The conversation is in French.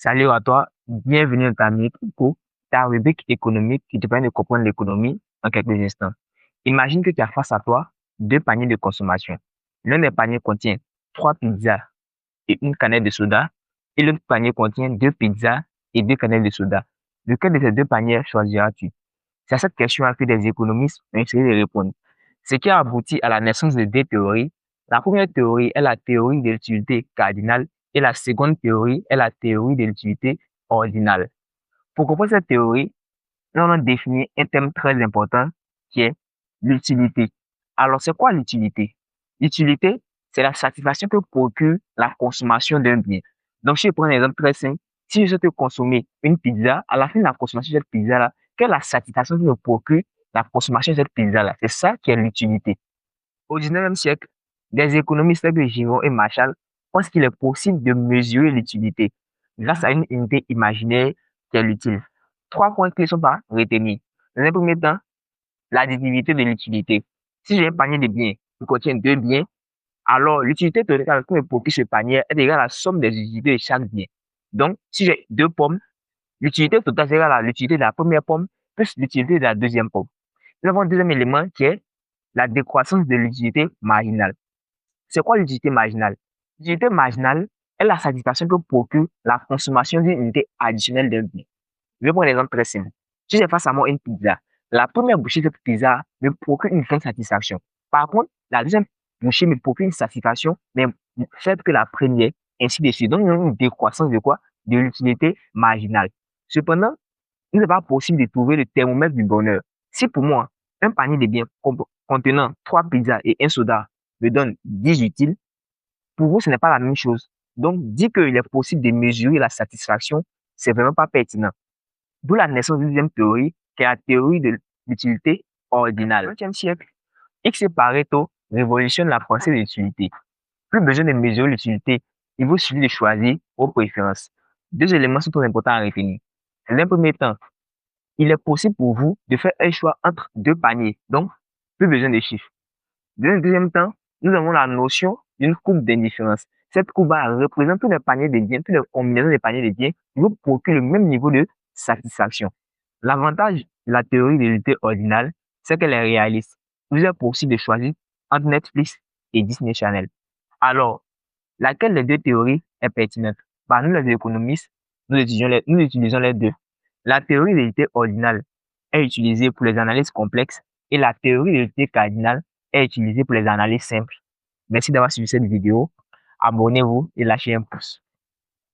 Salut à toi, bienvenue dans ta minute pour ta rubrique économique qui te permet de comprendre l'économie en quelques instants. Imagine que tu as face à toi deux paniers de consommation. L'un des paniers contient trois pizzas et une canette de soda, et l'autre panier contient deux pizzas et deux canettes de soda. Lequel de ces deux paniers choisiras-tu? C'est à cette question que des économistes ont essayé de répondre. Ce qui a abouti à la naissance de deux théories. La première théorie est la théorie de l'utilité cardinale et la seconde théorie est la théorie de l'utilité ordinale. Pour comprendre cette théorie, on a défini un thème très important qui est l'utilité. Alors, c'est quoi l'utilité? L'utilité, c'est la satisfaction que procure la consommation d'un bien. Donc, je vais prendre un exemple très simple. Si je souhaite consommer une pizza, à la fin de la consommation de cette pizza-là, quelle est la satisfaction que me procure la consommation de cette pizza-là? C'est ça qui est l'utilité. Au 19e siècle, des économistes tels que Giraud et Marshall pensent qu'il est possible de mesurer l'utilité grâce à une unité imaginaire qui est l'utile. Trois points clés sont à retenir. Dans un premier temps, l'additivité de l'utilité. Si j'ai un panier de biens qui contient deux biens, alors l'utilité totale que me procure ce panier est égale à la somme des utilités de chaque bien. Donc, si j'ai deux pommes, l'utilité totale est égale à l'utilité de la première pomme plus l'utilité de la deuxième pomme. Nous avons un deuxième élément qui est la décroissance de l'utilité marginale. C'est quoi l'utilité marginale? L'utilité marginale est la satisfaction que procure la consommation d'une unité additionnelle d'un bien. Je vais prendre un exemple très simple. Si j'ai face à moi une pizza, la première bouchée de cette pizza me procure une grande satisfaction. Par contre, la deuxième bouchée me procure une satisfaction, mais faible que la première, ainsi de suite. Donc, il y a une décroissance de quoi? De l'utilité marginale. Cependant, il n'est pas possible de trouver le thermomètre du bonheur. Si pour moi, un panier de biens contenant trois pizzas et un soda me donne 10 utiles, pour vous, ce n'est pas la même chose. Donc, dire qu'il est possible de mesurer la satisfaction, c'est vraiment pas pertinent. D'où la naissance d'une deuxième théorie, qui est la théorie de l'utilité ordinale. Au XXe siècle, X et Pareto révolutionnent la pensée de l'utilité. Plus besoin de mesurer l'utilité, il vous suffit de choisir vos préférences. Deux éléments sont très importants à retenir. Dans un premier temps, il est possible pour vous de faire un choix entre deux paniers, donc plus besoin de chiffres. Dans un deuxième temps, nous avons la notion d'une courbe d'indifférence. Cette courbe représente tous les paniers de biens, toutes les combinaisons des paniers de biens qui vous procurent le même niveau de satisfaction. L'avantage de la théorie de l'unité ordinale, c'est qu'elle est réaliste. Vous êtes possible de choisir entre Netflix et Disney Channel. Alors, laquelle des deux théories est pertinente? Bah, nous, les économistes, nous utilisons les deux. La théorie de l'unité ordinale est utilisée pour les analyses complexes et la théorie de l'unité cardinale est utilisée pour les analyses simples. Merci d'avoir suivi cette vidéo. Abonnez-vous et lâchez un pouce.